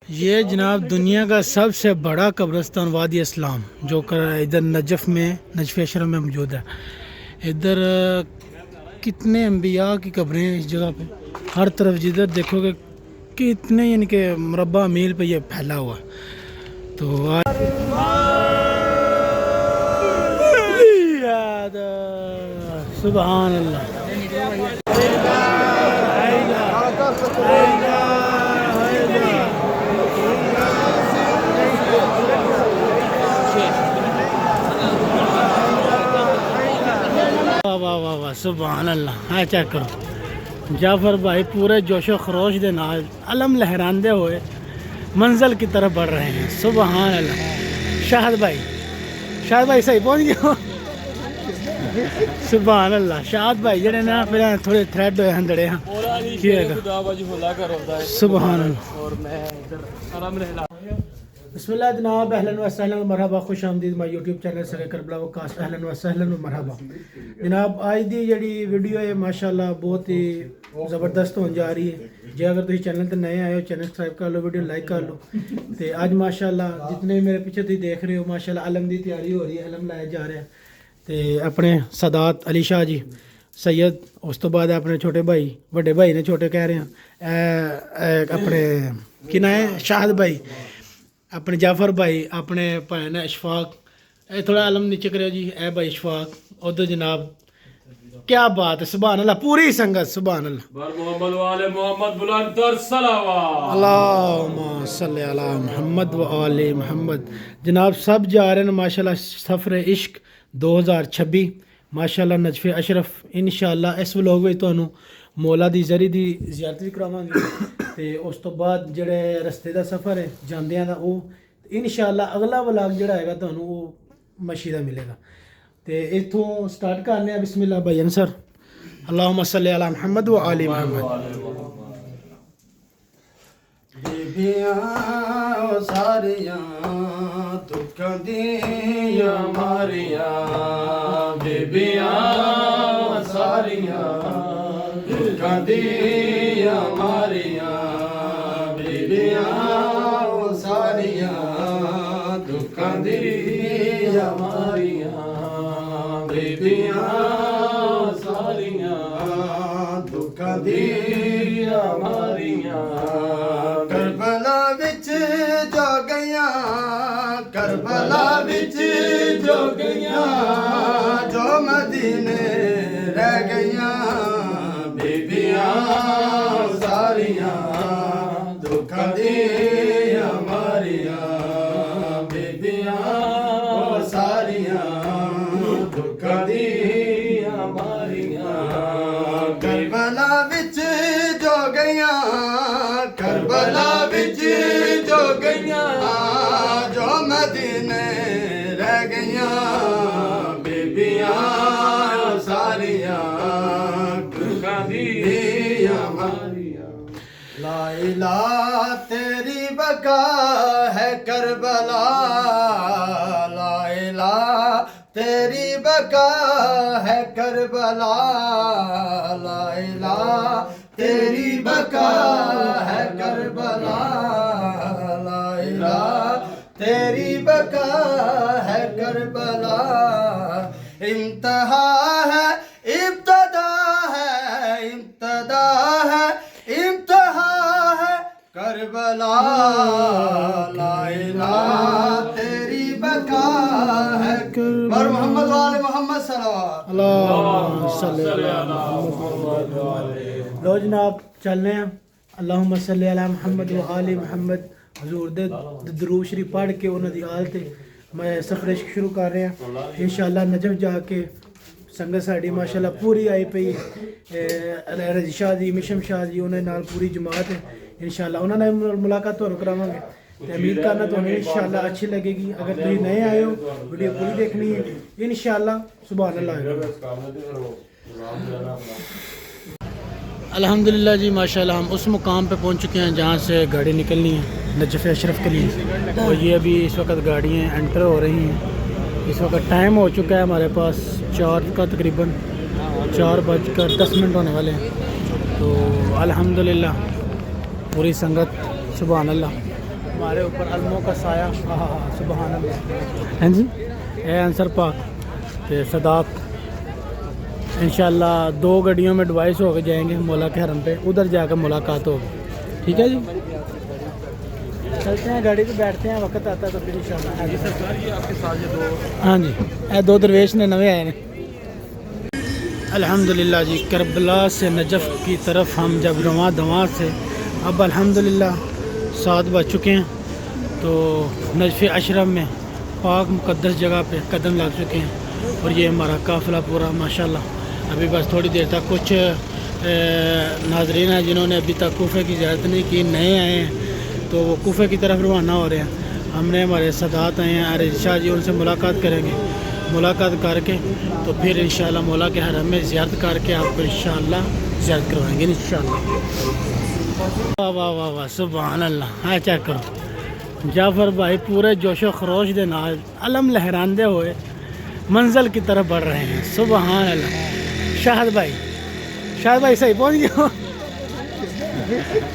یہ جناب دنیا کا سب سے بڑا قبرستان وادی اسلام جو ادھر نجف میں نجف اشرف میں موجود ہے. ادھر کتنے انبیاء کی قبریں ہیں اس جگہ پہ. ہر طرف جدھر دیکھو گے کتنے یعنی کہ مربع میل پہ یہ پھیلا ہوا ہے. تو سبحان اللہ. واہ واہ واہ سبحان اللہ. ہاں چیک کرو جعفر بھائی پورے جوش و خروش دے نال علم لہراندے ہوئے منزل کی طرف بڑھ رہے ہیں. سبحان اللہ. شاہد بھائی صحیح پہنچ گئے. سبحان اللہ. شاہد بھائی جڑے نا پھر تھوڑے تھریڈ ہوئے ہندڑے ہاں. سبحان اللہ. بسم اللہ جناب. اہلاً و سہلاً و مرحبا. خوش آمدید مائی یوٹیوب چینل سر کربلا وکاس. اہلاً و سہلاً و مرحبا جناب. آج دی جڑی ویڈیو ہے ماشاءاللہ بہت ہی زبردست ہون جا رہی ہے. جی اگر تسی چینل تے نئے آئے ہو چینل سبسکرائب کر لو, ویڈیو لائک کر لو. تے اج ماشاءاللہ جتنے میرے پیچھے تسی دیکھ رہے ہو ماشاءاللہ علم دی تیاری ہو رہی ہے. علم لایا جا رہا ہے تے اپنے سادات علی شاہ جی سید, اس تو بعد اپنے چھوٹے بھائی بڑے بھائی نے چھوٹے کہہ رہے ہیں اپنے کی نا ہے شاہد بھائی, اپنے جعفر بھائی, اپنے بھائی نے اشفاق. اے تھوڑا علم نیچے کرو جی. اے بھائی اشفاق ادھر جناب. کیا بات ہے. سبحان اللہ. پوری سنگت سبحان اللہ. محمد و آل محمد بلند تر صلوات. اللہم صلی علی محمد و آل محمد. جناب سب جا رہے ہیں ماشاءاللہ سفر عشق 2026 ماشاءاللہ نجف اشرف. انشاءاللہ اس ولاگ وچ تانوں مولا دی زری دی زیارت بھی کراواں گے تے اس تو بعد جڑے رستے دا سفر ہے جاندیاں دا وہ انشاءاللہ اگلا ولاگ جڑا ہے گا تانوں وہ مشی دا ملے گا. تے ایتھوں سٹارٹ کرنے ہیں. بسم اللہ بھائی انصر. اللہم صلی علی محمد و آل محمد. بیبیاں ساریاں دکھاں دیاں ماریاں, بیبیاں ساریاں دکھاں دیاں ماریاں, بیبیاں ساریاں دکھاں دیاں ماریاں, بیبیاں ساریاں دکھاں دیاں ماریاں. کربلا وچ جو گیاں, کربلا وچ جو گیاں, جو مدینے رہ گیاں, بیبیاں ساریاں دکھاں دیاں ماریاں, بیبیاں ساریاں دکھاں دیاں ماریاں. کربلا وچ جو گیاں, کربلا وچ جو گیاں, جو مدینے رہ گیاں, بیبیاں ساریاں دکھاں دیاں ماریاں. لا الہ تیری بقا ہے کربلا, لا الہ تیری بقا ہے کربلا, لا الہ تیری بقا ہے کربلا, لا الہ تیری بقا ہے کربلا. انتہا ہے ابتدا ہے, ابتدا ہے انتہا ہے کربلا, لا الہ تیری بقا ہے کربلا. اور محمد وآل محمد صلوات. اللہم صلی علی محمد. لو جناب چلنے ہیں. اللہم صلی علی محمد و آل محمد. حضور دے درود شریف پڑھ کے انہاں دی آل تے میں سفر عشق شروع کر رہے ہیں. انشاءاللہ نجف جا کے سنگت ساڈی ماشاءاللہ پوری آئی پئی. رضی شاہ جی, مشم شاہ جی, انہاں نال پوری جماعت ہے. انشاءاللہ انہاں نال ملاقات تانوں کراواں گے تے امید کرنا تانوں انشاءاللہ اچھی لگے گی. اگر تسی نئے آئے ہو ویڈیو پوری دیکھنی ہے انشاءاللہ. سبحان اللہ. الحمدللہ جی ماشاءاللہ ہم اس مقام پہ پہنچ چکے ہیں جہاں سے گاڑی نکلنی ہے نجف اشرف کے لیے. اور یہ ابھی اس وقت گاڑیاں انٹر ہو رہی ہیں. اس وقت ٹائم ہو چکا ہے ہمارے پاس 4 کا تقریباً 4:10 ہونے والے ہیں. تو الحمدللہ پوری سنگت سبحان اللہ ہمارے اوپر علموں کا سایہ سبحان اللہ ہیں جی اے انصر پاک تے صداق انشاءاللہ 2 گاڑیوں میں ڈوائس ہو کے جائیں گے مولا کے حرم پہ ادھر جا کر ملاقات ہوگی ٹھیک ہے جی چلتے ہیں گاڑی پہ بیٹھتے ہیں وقت آتا ہے تو پھر انشاءاللہ سرکار یہ آپ کے ساتھ یہ 2 ہاں جی اے 2 درویش نے نوے آئے ہیں الحمدللہ جی کربلا سے نجف کی طرف ہم جب رواں دواں سے اب الحمدللہ 7 بج چکے ہیں تو نجف اشرف میں پاک مقدس جگہ پہ قدم لگ چکے ہیں اور یہ ہمارا قافلہ پورا ماشاءاللہ ابھی بس تھوڑی دیر تک کچھ ناظرین ہیں جنہوں نے ابھی تک کوفے کی زیارت نہیں کی نئے آئے ہیں تو وہ کوفے کی طرف روانہ ہو رہے ہیں ہم نے ہمارے سادات آئے ہیں عارض شاہ جی ان سے ملاقات کریں گے ملاقات کر کے تو پھر انشاءاللہ مولا کے حرم میں زیارت کر کے آپ کو انشاءاللہ زیارت کروائیں گے انشاءاللہ واہ واہ واہ واہ سبحان اللہ ہاں چیک کرو جعفر بھائی پورے جوش و خروش دے نال علم لہراندے ہوئے منزل کی طرف بڑھ رہے ہیں سبحان اللہ شاہد بھائی صحیح پہنچ گیا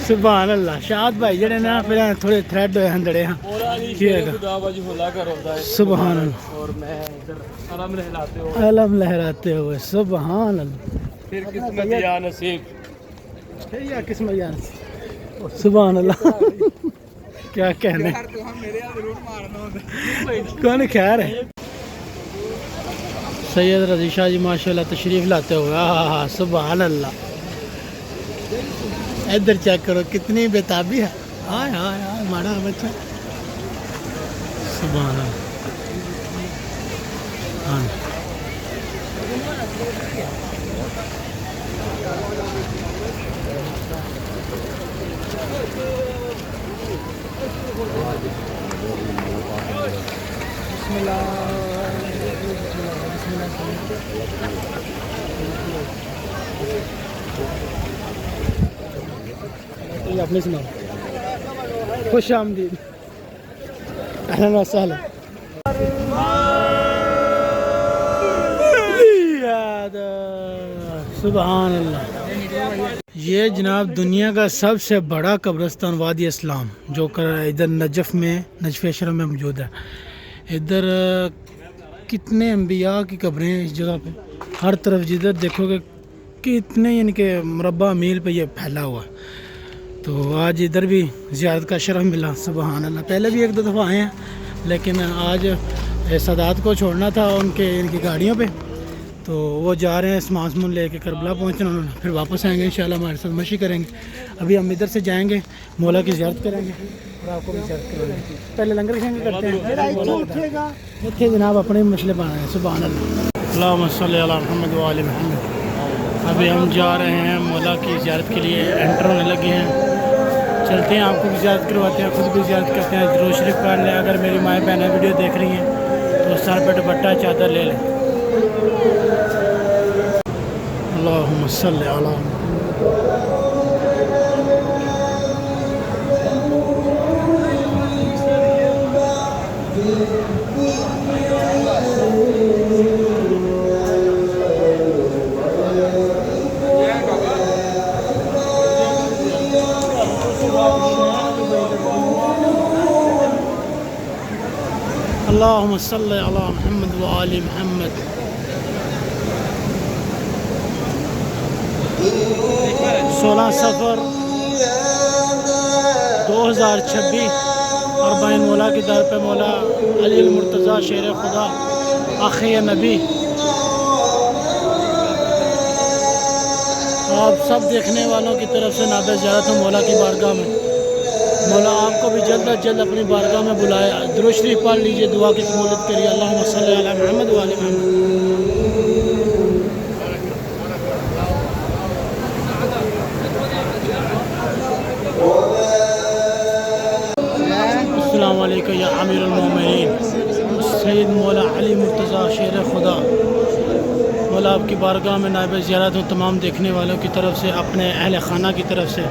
سبحان اللہ شاہد بھائی جڑے نا پھر تھوڑے تھریڈ ہوئے ہندڑے ہاں خدا وجہ اللہ کا روزہ ہے سبحان اللہ اور میں ادھر علم لہلاتے ہو علم لہراتے ہوئے سبحان اللہ پھر قسمت یا نصیب یا قسمت جان سبحان اللہ کیا کہنے کون خیر ہے سید رضی شاہ جی ماشاءاللہ تشریف لاتے ہوئے ہاں سبحان اللہ ادھر چیک کرو کتنی بےتابی ہے ہائے ہائے ہائے ماڑا بچہ سبحان اللہ ہاں بسم اللہ اپنے سناؤ خوش آمدید اہلا و سہلا سبحان اللہ یہ جناب دنیا کا سب سے بڑا قبرستان وادی اسلام جو ادھر نجف میں نجف اشرف میں موجود ہے ادھر کتنے انبیاء کی قبریں ہیں اس جگہ پہ ہر طرف جدھر دیکھو گے کتنے یعنی کہ مربع میل پہ یہ پھیلا ہوا ہے تو آج ادھر بھی زیارت کا شرف ملا سبحان اللہ پہلے بھی 1-2 دفعہ آئے ہیں لیکن آج سادات کو چھوڑنا تھا ان کی گاڑیوں پہ تو وہ جا رہے ہیں سامان لے کے کربلا پہنچنا انہوں نے پھر واپس آئیں گے انشاءاللہ ہمارے ساتھ مشی کریں گے ابھی ہم ادھر سے جائیں گے مولا کی زیارت کریں گے اور آپ کو بھی زیارت کریں گے پہلے لنگر شنگر کرتے ہیں اتنے جناب اپنے مسئلے پانا ہے سبحان اللہ اللہم صلی علی محمد و آل محمد ابھی ہم جا رہے ہیں مولا کی زیارت کے لیے انٹر ہونے لگے ہیں چلتے ہیں آپ کو بھی زیارت کرواتے ہیں خود بھی زیارت کرتے ہیں درود شریف پڑھ لیں اگر میری مائیں بہنیں ویڈیو دیکھ رہی ہیں تو سر پہ دوپٹہ چادر لے لیں اللہم صلی علی اللہم صلی علی محمد و آل محمد 16 صفر 2026 اربعین مولا کی در پہ مولا علی المرتضی شیر خدا آخر نبی آپ سب دیکھنے والوں کی طرف سے نابے زیارت ہوں مولا کی بارگاہ میں مولا آپ کو بھی جلد از جلد اپنی بارگاہ میں بلائے درود شریف پڑھ لیجئے دعا کی قبولیت کریے اللہم صلی علی محمد و آل محمد السلام علیکم یا امیر المومنین سید مولا علی مرتضی شیر خدا مولا آپ کی بارگاہ میں نائب زیارت ہوں تمام دیکھنے والوں کی طرف سے اپنے اہل خانہ کی طرف سے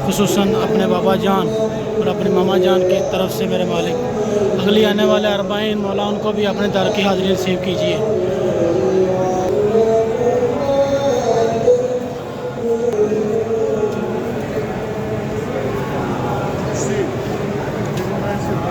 خصوصاً اپنے بابا جان اور اپنے ماما جان کی طرف سے میرے مالک اگلی آنے والے اربعین مولا ان کو بھی اپنے در کی حاضری نصیب کیجیے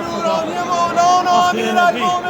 مولانا يا مولانا امين المؤمن